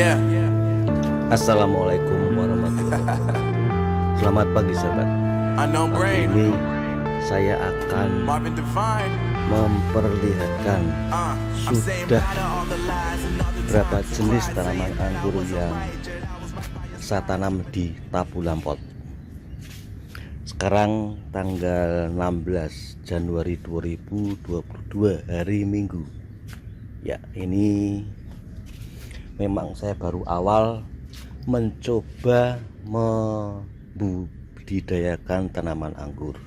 Yeah. Assalamualaikum warahmatullahi wabarakatuh. Selamat pagi sahabat. Unknown Pagi brain. ini saya akan Marvin Divine. memperlihatkan I'm saying sudah bye to all the lies and all the berapa times jenis I tanaman said I anggur was a yang righteous, I was my saya tanam di Tabu Lampot. Sekarang tanggal 16 Januari 2022 hari Minggu. Ya, ini memang saya baru awal mencoba membudidayakan tanaman anggur.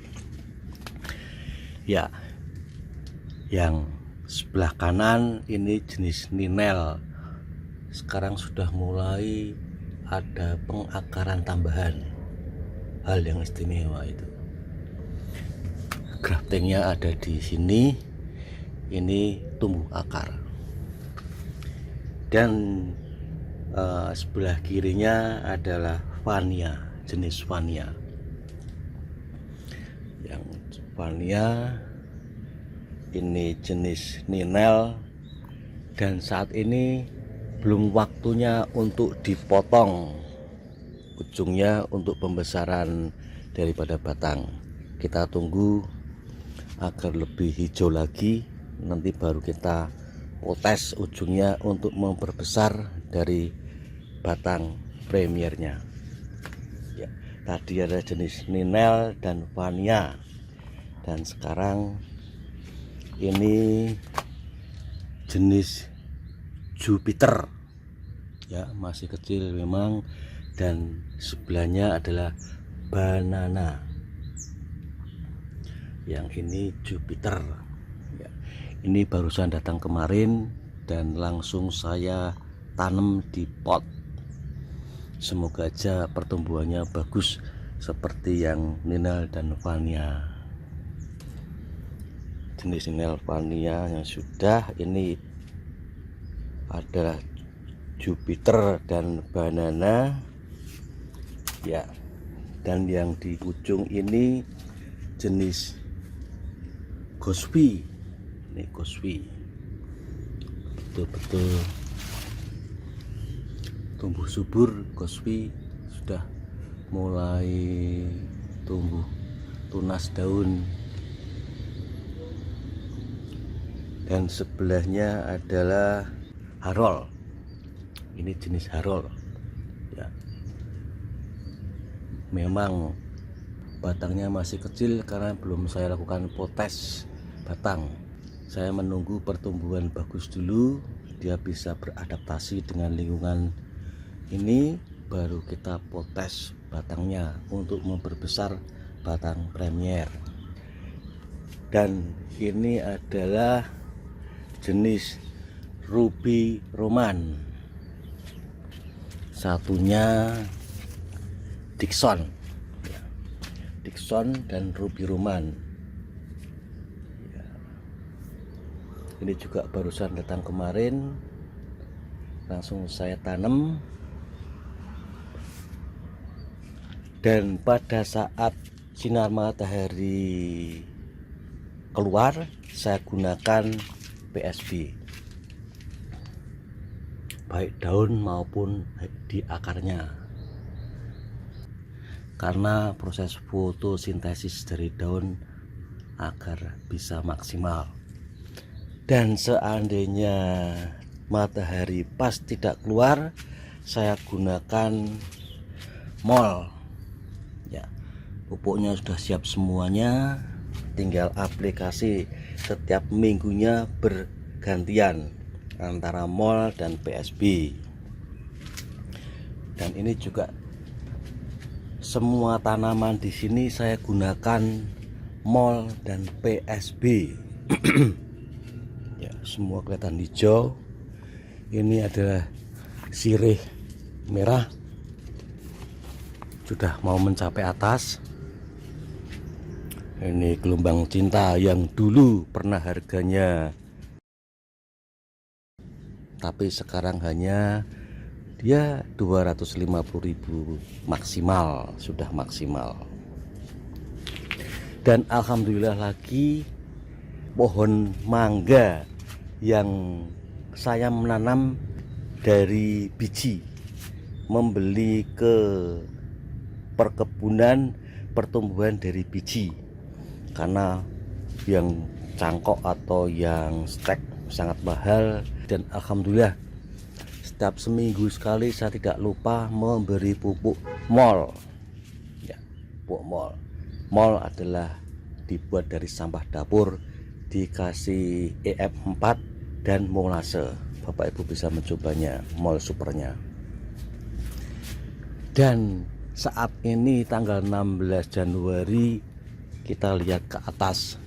Ya, yang sebelah kanan ini jenis ninel. Sekarang sudah mulai ada pengakaran tambahan. Hal yang istimewa itu. Graftingnya ada di sini. Ini tumbuh akar. Dan sebelah kirinya adalah Vania, jenis Vania. Yang Vania ini jenis ninel, dan saat ini belum waktunya untuk dipotong ujungnya untuk pembesaran daripada batang. Kita tunggu agar lebih hijau lagi, nanti baru kita potes ujungnya untuk memperbesar dari batang premiernya. Ya, tadi ada jenis ninel dan Vania, dan sekarang ini jenis Jupiter. Ya, masih kecil memang, dan sebelahnya adalah banana. Yang ini Jupiter. Ya, ini barusan datang kemarin dan langsung saya tanam di pot. Semoga aja pertumbuhannya bagus seperti yang ninel dan Vania. Jenis ninel Vania yang sudah ini adalah Jupiter dan banana. Ya, dan yang di ujung ini jenis Goswi. Ini Goswi, betul-betul tumbuh subur. Goswi sudah mulai tumbuh tunas daun. Dan sebelahnya adalah Harol. Ini jenis Harol. Ya, memang batangnya masih kecil karena belum saya lakukan potes batang. Saya menunggu pertumbuhan bagus dulu, dia bisa beradaptasi dengan lingkungan ini, baru kita potes batangnya untuk memperbesar batang premier. Dan ini adalah jenis Ruby Roman, satunya Dixon. Dixon dan Ruby Roman. Ya. Ini juga barusan datang kemarin, langsung saya tanam. Dan pada saat sinar matahari keluar, saya gunakan PSB, baik daun maupun di akarnya, karena proses fotosintesis dari daun agar bisa maksimal. Dan seandainya matahari pas tidak keluar, saya gunakan mol. Ya, pupuknya sudah siap semuanya, tinggal aplikasi setiap minggunya bergantian antara mol dan PSB. Dan ini juga semua tanaman di sini saya gunakan mol dan PSB. Ya, semua kelihatan hijau. Ini adalah sirih merah, sudah mau mencapai atas. Ini gelombang cinta yang dulu pernah harganya, tapi sekarang hanya dia 250.000 maksimal, sudah maksimal. Dan alhamdulillah lagi pohon mangga yang saya menanam dari biji, membeli ke perkebunan pertumbuhan dari biji, karena yang cangkok atau yang stek sangat mahal. Dan alhamdulillah setiap seminggu sekali saya tidak lupa memberi pupuk mol ya. Pupuk mol adalah dibuat dari sampah dapur, dikasih EF4 dan molase. Bapak Ibu bisa mencobanya, mol supernya. Dan saat ini tanggal 16 Januari, kita lihat ke atas,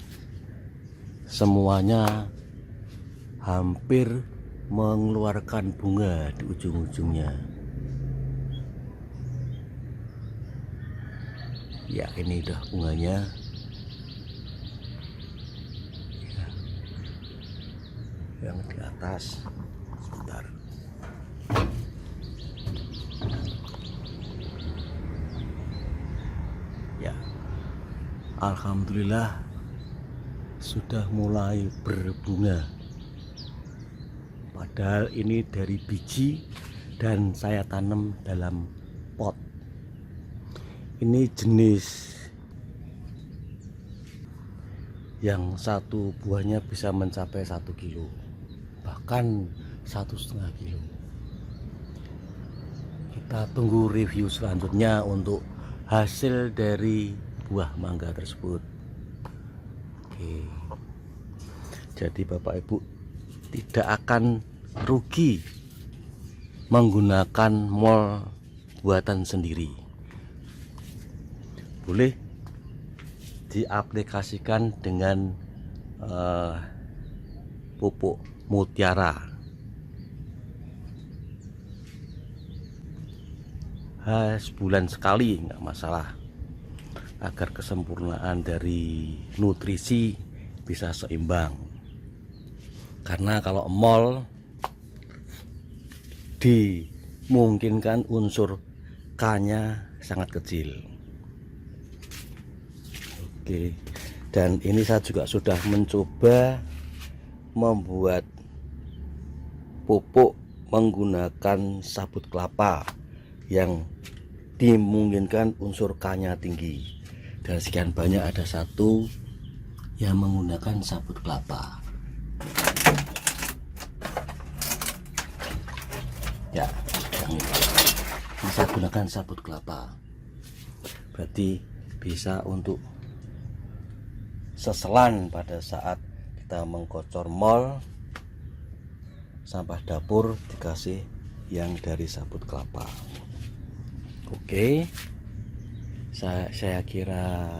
semuanya hampir mengeluarkan bunga di ujung-ujungnya. Ya, ini udah bunganya. Ya. Yang di atas, sebentar. Ya, alhamdulillah sudah mulai berbunga. Padahal ini dari biji dan saya tanam dalam pot. Ini jenis yang satu buahnya bisa mencapai 1 kilo, bahkan 1,5 kilo. Kita tunggu review selanjutnya untuk hasil dari buah mangga tersebut. Oke. Jadi Bapak Ibu tidak akan rugi menggunakan mol buatan sendiri. Boleh diaplikasikan dengan pupuk mutiara. Sebulan sekali nggak masalah, agar kesempurnaan dari nutrisi bisa seimbang. Karena kalau mol dimungkinkan unsur K-nya sangat kecil. Oke, dan ini saya juga sudah mencoba membuat pupuk menggunakan sabut kelapa yang dimungkinkan unsur K-nya tinggi. Dan sekian banyak ada satu yang menggunakan sabut kelapa. Ya, yang ini saya gunakan sabut kelapa. Berarti bisa untuk seselan pada saat kita mengkocor mol, sampah dapur dikasih yang dari sabut kelapa. Oke, saya kira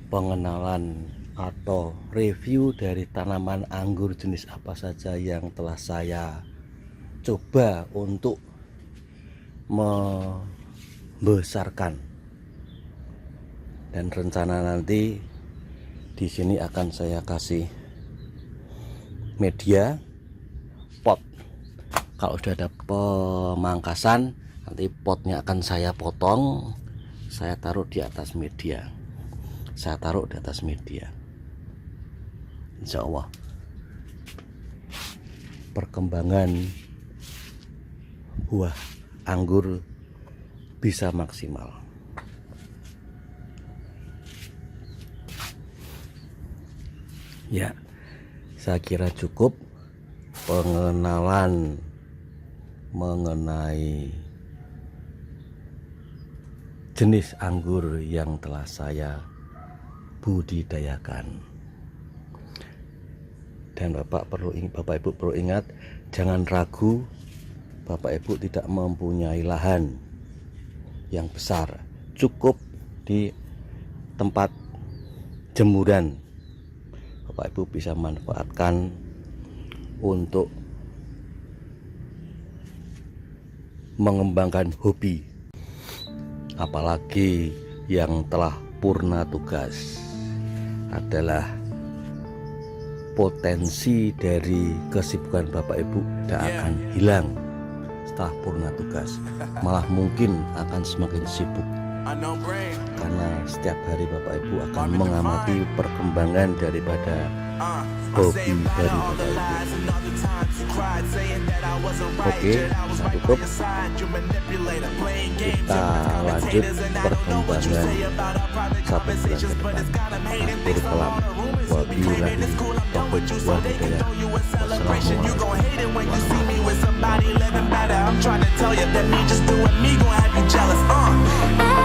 pengenalan atau review dari tanaman anggur jenis apa saja yang telah saya coba untuk membesarkan, dan rencana nanti di sini akan saya kasih media pot. Kalau sudah ada pemangkasan, nanti potnya akan saya potong, saya taruh di atas media. Insya Allah perkembangan buah anggur bisa maksimal. Ya, saya kira cukup pengenalan mengenai jenis anggur yang telah saya budidayakan. Dan Bapak Ibu perlu ingat, jangan ragu, Bapak Ibu tidak mempunyai lahan yang besar, cukup di tempat jemuran. Bapak Ibu bisa manfaatkan untuk mengembangkan hobi, apalagi yang telah purna tugas. Adalah potensi dari kesibukan Bapak Ibu tidak akan hilang setelah purna tugas, malah mungkin akan semakin sibuk, karena setiap hari Bapak Ibu akan mengamati perkembangan daripada hobi baru Bapak Ibu. Oke, saya tutup. Kita lanjut perkembangan 1 bulan ke depan. Akhir kalam. Wabillahi taufiq wal hidayah. Wassalamualaikum. I'm trying to tell you that me just doing me gon' have you jealous.